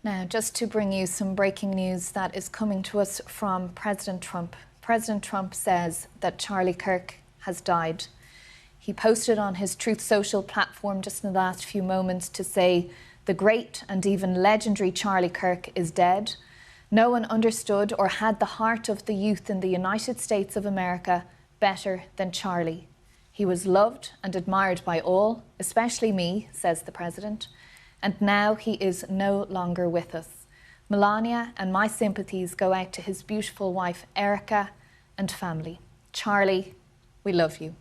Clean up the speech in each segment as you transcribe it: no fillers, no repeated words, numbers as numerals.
Now, just to bring you some breaking news that is coming to us from President Trump. President Trump says that Charlie Kirk has died. He posted on his Truth Social platform just in the last few moments to say, "The great and even legendary Charlie Kirk is dead. No one understood or had the heart of the youth in the United States of America better than Charlie. He was loved and admired by all, especially me," says the president. "And now he is no longer with us. Melania and my sympathies go out to his beautiful wife, Erica, and family. Charlie, we love you."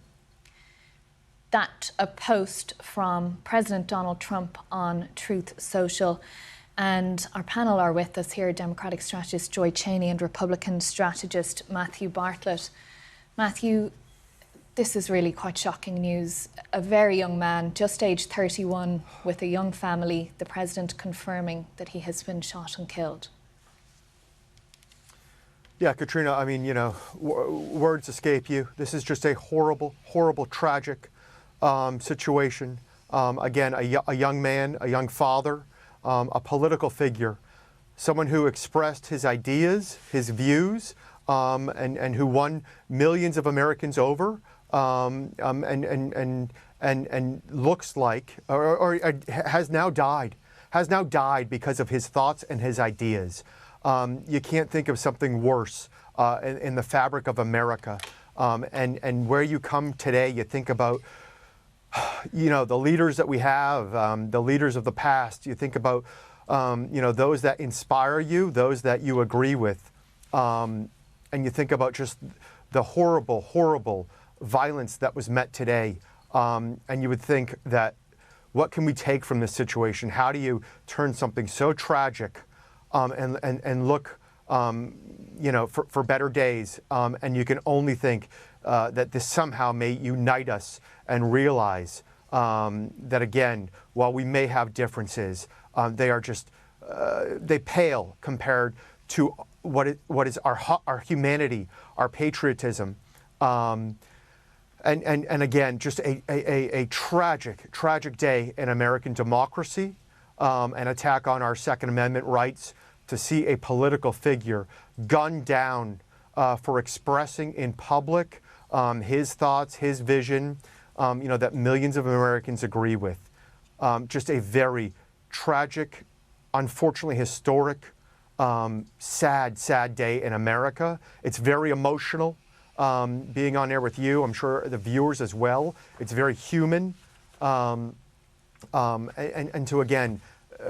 That a post from President Donald Trump on Truth Social. And our panel are with us here, Democratic strategist Joy Cheney and Republican strategist Matthew Bartlett. Matthew, this is really quite shocking news. A very young man, just aged 31, with a young family, the president confirming that he has been shot and killed. Yeah, Katrina, I mean, words escape you. This is just a horrible, horrible, tragic situation. Again, a young man, a young father, a political figure, someone who expressed his ideas, his views, and who won millions of Americans over. And looks like, or has now died because of his thoughts and his ideas. You can't think of something worse in the fabric of America. And where you come today, you think about, the leaders that we have, the leaders of the past. You think about, those that inspire you, those that you agree with. And you think about just the horrible, horrible violence that was met today, and you would think that what can we take from this situation? How do you turn something so tragic and look for better days? And you can only think that this somehow may unite us and realize that, again, while we may have differences, they are just they pale compared to what is our humanity, our patriotism. And again, just a tragic day in American democracy, an attack on our Second Amendment rights, to see a political figure gunned down for expressing in public his thoughts, his vision, that millions of Americans agree with. Just a very tragic, unfortunately historic, sad day in America. It's very emotional. Being on air with you, I'm sure the viewers as well. It's very human. And to, again,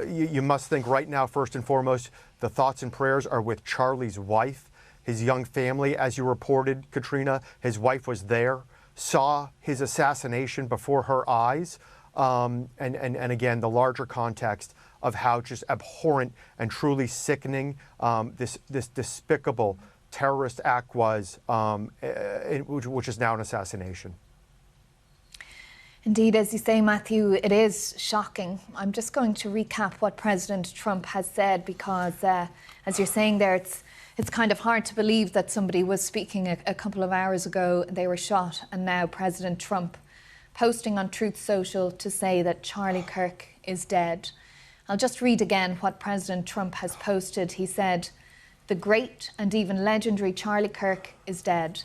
you must think right now, first and foremost, the thoughts and prayers are with Charlie's wife, his young family. As you reported, Katrina, his wife was there, saw his assassination before her eyes. And again, the larger context of how just abhorrent and truly sickening this despicable terrorist act was, which is now an assassination. Indeed, as you say, Matthew, it is shocking. I'm just going to recap what President Trump has said, because as you're saying there, it's kind of hard to believe that somebody was speaking a couple of hours ago, they were shot, and now President Trump posting on Truth Social to say that Charlie Kirk is dead. I'll just read again what President Trump has posted. He said, "The great and even legendary Charlie Kirk is dead.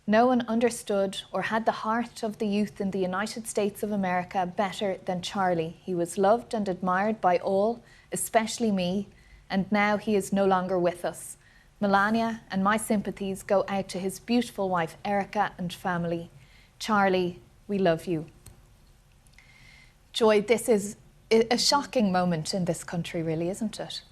No one understood or had the heart of the youth in the United States of America better than Charlie. He was loved and admired by all, especially me, and now he is no longer with us. Melania and my sympathies go out to his beautiful wife, Erica, and family. Charlie, we love you." Joy, this is a shocking moment in this country, really, isn't it?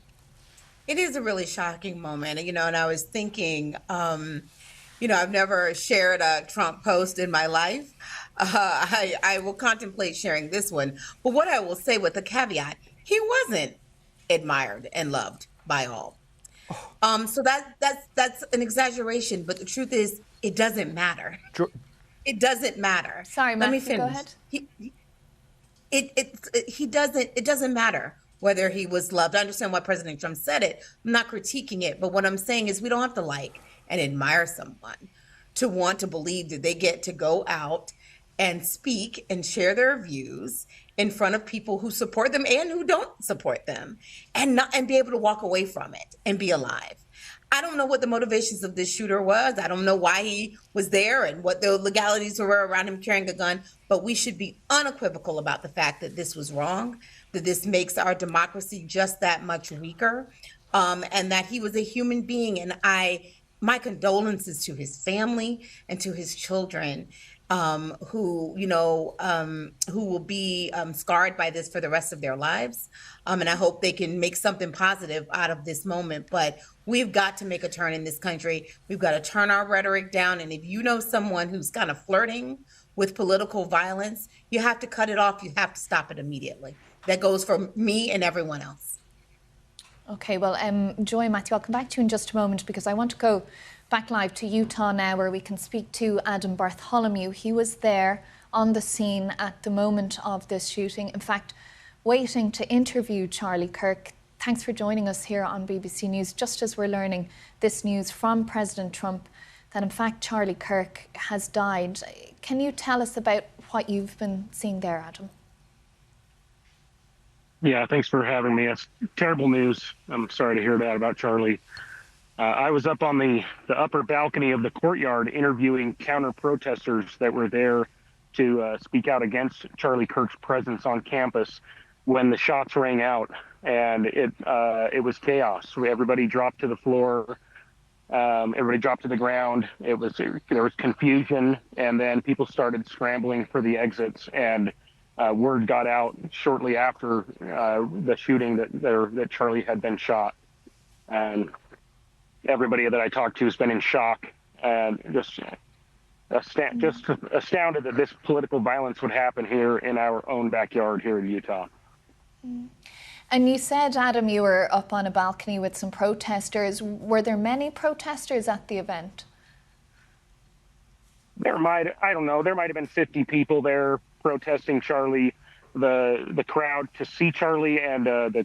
It is a really shocking moment, and I was thinking, I've never shared a Trump post in my life. I will contemplate sharing this one, but what I will say with the caveat, he wasn't admired and loved by all. So that's an exaggeration, but the truth is, it doesn't matter. It doesn't matter. Sorry, Matthew, let me finish. Go ahead. It doesn't matter whether he was loved. I understand why President Trump said it. I'm not critiquing it, but what I'm saying is we don't have to like and admire someone to want to believe that they get to go out and speak and share their views in front of people who support them and who don't support them, and be able to walk away from it and be alive. I don't know what the motivations of this shooter was. I don't know why he was there and what the legalities were around him carrying a gun, but we should be unequivocal about the fact that this was wrong, that this makes our democracy just that much weaker, and that he was a human being. And my condolences to his family and to his children, who will be scarred by this for the rest of their lives. And I hope they can make something positive out of this moment. But we've got to make a turn in this country. We've got to turn our rhetoric down. And if you know someone who's kind of flirting with political violence, you have to cut it off. You have to stop it immediately. That goes for me and everyone else. Okay, well, Joy and Matthew, I'll come back to you in just a moment because I want to go back live to Utah now where we can speak to Adam Bartholomew. He was there on the scene at the moment of this shooting. In fact, waiting to interview Charlie Kirk. Thanks for joining us here on BBC News, just as we're learning this news from President Trump that in fact Charlie Kirk has died. Can you tell us about what you've been seeing there, Adam? Yeah, thanks for having me. It's terrible news. I'm sorry to hear that about Charlie. I was up on the upper balcony of the courtyard interviewing counter-protesters that were there to speak out against Charlie Kirk's presence on campus when the shots rang out, and it was chaos. Everybody dropped to the floor. Everybody dropped to the ground. There was confusion, and then people started scrambling for the exits, and word got out shortly after the shooting that Charlie had been shot. And everybody that I talked to has been in shock and just astounded that this political violence would happen here in our own backyard here in Utah. And you said, Adam, you were up on a balcony with some protesters. Were there many protesters at the event? There might have been 50 people there protesting Charlie. The crowd to see Charlie and the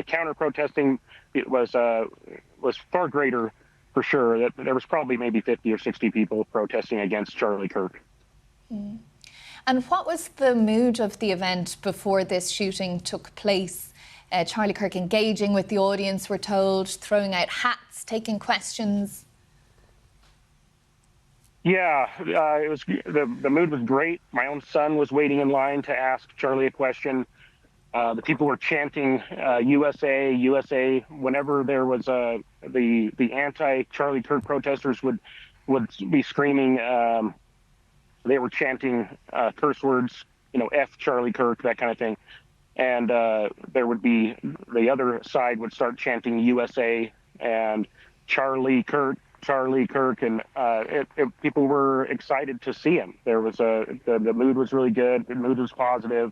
counter protesting, it was far greater for sure. There was probably maybe 50 or 60 people protesting against Charlie Kirk. Mm. And what was the mood of the event before this shooting took place? Charlie Kirk engaging with the audience, we're told, throwing out hats, taking questions. Yeah, it was the mood was great. My own son was waiting in line to ask Charlie a question. The people were chanting USA, USA. Whenever there was the anti-Charlie Kirk protesters would be screaming. They were chanting curse words, F Charlie Kirk, that kind of thing. And there would be the other side would start chanting USA and Charlie Kirk, and people were excited to see him. There was the mood was really good. The mood was positive,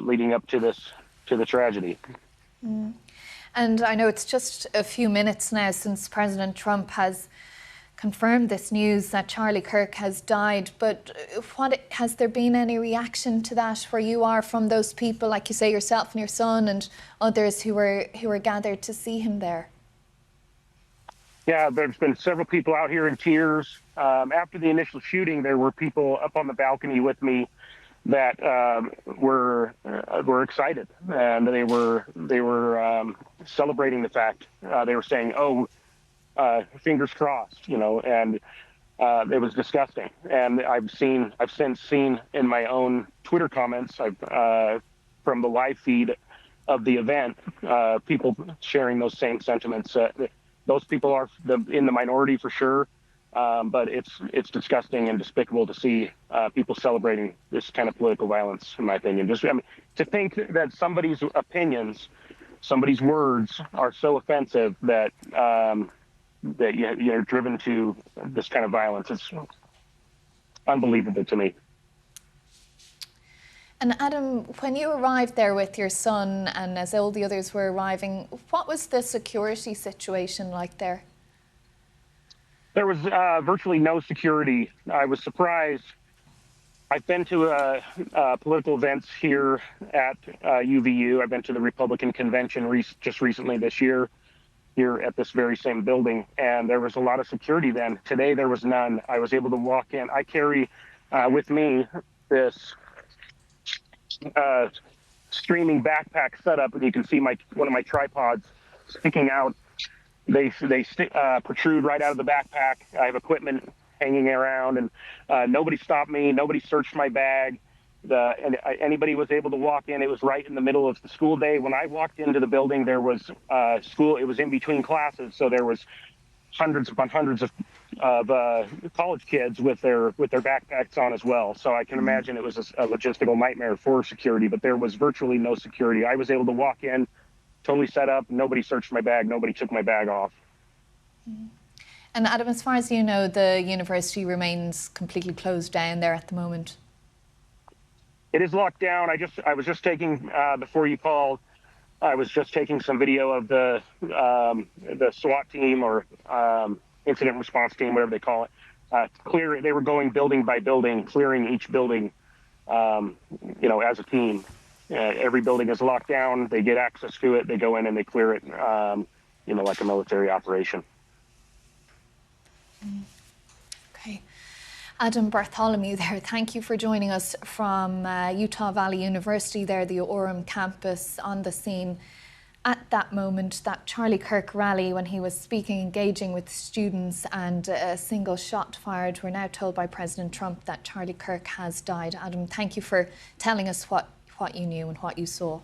leading up to the tragedy. Mm. And I know it's just a few minutes now since President Trump has confirmed this news that Charlie Kirk has died, but has there been any reaction to that where you are from those people, like you say, yourself and your son and others who were gathered to see him there? Yeah, there's been several people out here in tears. After the initial shooting, there were people up on the balcony with me that were excited, and they were celebrating the fact. They were saying, "Oh, fingers crossed," and it was disgusting. And I've since seen in my own Twitter comments, from the live feed of the event, people sharing those same sentiments. Those people are in the minority for sure, but it's disgusting and despicable to see people celebrating this kind of political violence, in my opinion. To think that somebody's opinions, somebody's words are so offensive that you're driven to this kind of violence. It's unbelievable to me. And Adam, when you arrived there with your son and as all the others were arriving, what was the security situation like there? There was virtually no security. I was surprised. I've been to political events here at UVU. I've been to the Republican convention just recently this year. here at this very same building, and there was a lot of security then. Today, there was none. I was able to walk in. I carry with me this streaming backpack setup, and you can see one of my tripods sticking out. They protrude right out of the backpack. I have equipment hanging around, and nobody stopped me. Nobody searched my bag. Anybody was able to walk in. It was right in the middle of the school day. When I walked into the building, there was school. It was in between classes, so there was hundreds upon hundreds of college kids with their backpacks on as well. So I can imagine it was a logistical nightmare for security. But there was virtually no security. I was able to walk in, totally set up. Nobody searched my bag. Nobody took my bag off. And Adam, as far as you know, the university remains completely closed down there at the moment. It is locked down. I was just taking before you called. I was just taking some video of the SWAT team or incident response team, whatever they call it. They were going building by building, clearing each building. As a team. Every building is locked down. They get access to it. They go in and they clear it. Like a military operation. Okay. Adam Bartholomew there, thank you for joining us from Utah Valley University there, the Orem campus, on the scene at that moment, that Charlie Kirk rally when he was speaking, engaging with students, and a single shot fired. We're now told by President Trump that Charlie Kirk has died. Adam, thank you for telling us what you knew and what you saw.